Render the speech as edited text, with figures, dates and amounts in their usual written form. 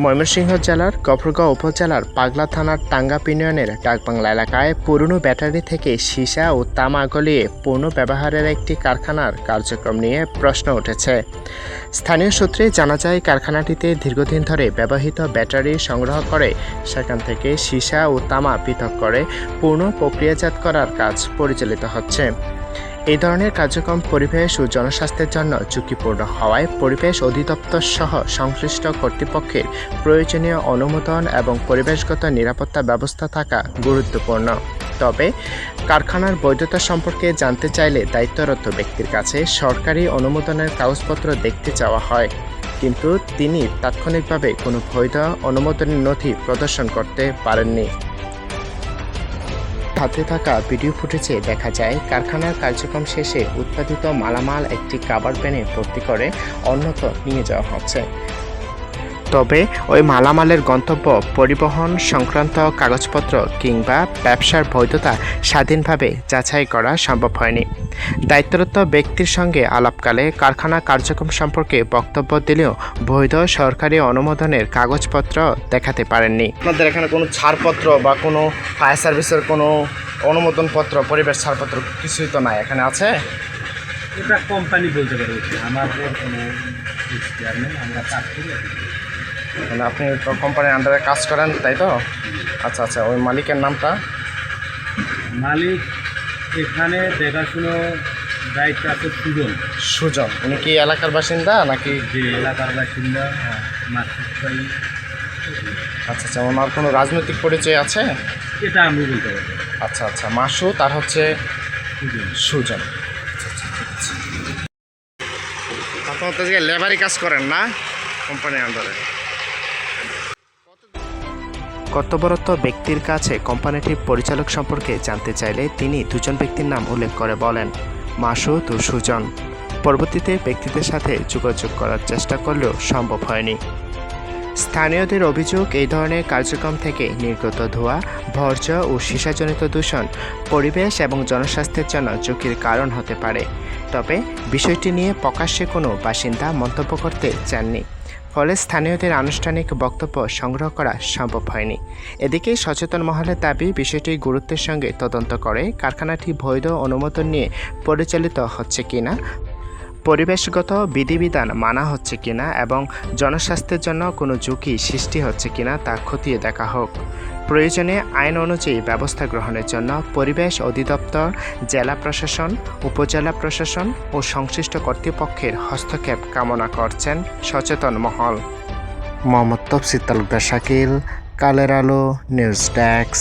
ময়মনসিংহ জেলার গফরগাঁও উপজেলার পাগলা থানার টাঙ্গাপ ইউনিয়নের ডাকবাংলা এলাকায় পুরনো ব্যাটারি থেকে সীসা ও তামা গলিয়ে পূর্ণ ব্যবহারের একটি কারখানার কার্যক্রম নিয়ে প্রশ্ন উঠেছে। স্থানীয় সূত্রে জানা যায়, কারখানাটিতে দীর্ঘদিন ধরে ব্যবহৃত ব্যাটারি সংগ্রহ করে সেখান থেকে সীসা ও তামা পৃথক করে পূর্ণ প্রক্রিয়াজাত করার কাজ পরিচালিত হচ্ছে। এই ধরনের কার্যক্রম পরিবেশ ও জনস্বাস্থ্যের জন্য ঝুঁকিপূর্ণ হওয়ায় পরিবেশ অধিদপ্তর সহ সংশ্লিষ্ট কর্তৃপক্ষের প্রয়োজনীয় অনুমোদন এবং পরিবেশগত নিরাপত্তা ব্যবস্থা থাকা গুরুত্বপূর্ণ। তবে কারখানার বৈধতা সম্পর্কে জানতে চাইলে দায়িত্বরত ব্যক্তির কাছে সরকারি অনুমোদনের কাগজপত্র দেখতে চাওয়া হয়, কিন্তু তিনি তাৎক্ষণিকভাবে কোনো বৈধ অনুমোদনের নথি প্রদর্শন করতে পারেননি। হাতে থাকা ভিডিও ফুটেজে দেখা যায়, কারখানার কার্যক্রম শেষে উৎপাদিত মালামাল একটি কাভার ভ্যানে ভর্তি করে অন্যত্র নিয়ে যাওয়া হচ্ছে। তবে ওই মালামালের গন্তব্য পরিবহন সংক্রান্ত কাগজপত্র কিংবা ব্যবসার বৈধতা স্বাধীনভাবে যাচাই করা সম্ভব হয়নি। দায়িত্বরত ব্যক্তির সঙ্গে আলাপকালে কারখানা কার্যক্রম সম্পর্কে বক্তব্য দিলেও বৈধ সরকারি অনুমোদনের কাগজপত্র দেখাতে পারেননি। আপনাদের এখানে কোনো ছাড়পত্র বা কোনো ফায়ার সার্ভিসের কোনো অনুমোদনপত্র, পরিবেশ ছাড়পত্র কিছুই তো নাই এখানে আছে? এটা কোম্পানি বলতে পারে, আমাদের কোনো ইশতেহার নেই, আমরা কাজ করি। মানে আপনি কোম্পানির আন্ডারে কাজ করেন, তাই তো? আচ্ছা আচ্ছা, ওই মালিকের নামটা? মালিক এখানে দেখাশুনো দায়িত্ব আছে সুজন। সুজন, উনি কি এলাকার বাসিন্দা নাকি? যে এলাকার বাসিন্দা মাসুদ। আচ্ছা আচ্ছা, ওনার কোনো রাজনৈতিক পরিচয় আছে? এটা আমি বলতে পারি। আচ্ছা আচ্ছা, মাসুদ আর হচ্ছে সুজন। আপনার তো লেবারি কাজ করেন না কোম্পানির আন্ডারে? কর্তব্যরত ব্যক্তির কাছে কোম্পানিটির পরিচালক সম্পর্কে জানতে চাইলে তিনি দুজন ব্যক্তির নাম উল্লেখ করে বলেন, মাসুদ ও সুজন। পরবর্তীতে ব্যক্তিদের সাথে যোগাযোগ করার চেষ্টা করলেও সম্ভব হয়নি। স্থানীয়দের অভিযোগ, এই ধরনের কার্যক্রম থেকে নির্গত ধোঁয়া, বর্জ্য ও সীসাজনিত দূষণ পরিবেশ এবং জনস্বাস্থ্যের জন্য ঝুঁকির কারণ হতে পারে। তবে বিষয়টি নিয়ে প্রকাশ্যে কোনো বাসিন্দা মন্তব্য করতে চাননি, ফলে স্থানীয়দের আনুষ্ঠানিক বক্তব্য সংগ্রহ করা সম্ভব হয়নি। এদিকে সচেতন মহলের দাবি, বিষয়টি গুরুত্বের সঙ্গে তদন্ত করে কারখানাটি বৈধ অনুমোদন নিয়ে পরিচালিত হচ্ছে কিনা, পরিবেশগত বিধিবিধান মানা হচ্ছে কিনা এবং জনস্বাস্থ্যের জন্য কোনো ঝুঁকি সৃষ্টি হচ্ছে কিনা তা খতিয়ে দেখা হোক। প্রয়োজনে আইন অনুযায়ী ব্যবস্থা গ্রহণের জন্য পরিবেশ অধিদপ্তর, জেলা প্রশাসন, উপজেলা প্রশাসন ও সংশ্লিষ্ট কর্তৃপক্ষের হস্তক্ষেপ কামনা করছেন সচেতন মহল। মোহাম্মদ তফসির তালুকদার শাকিল, কালের আলো নিউজ ডেস্ক।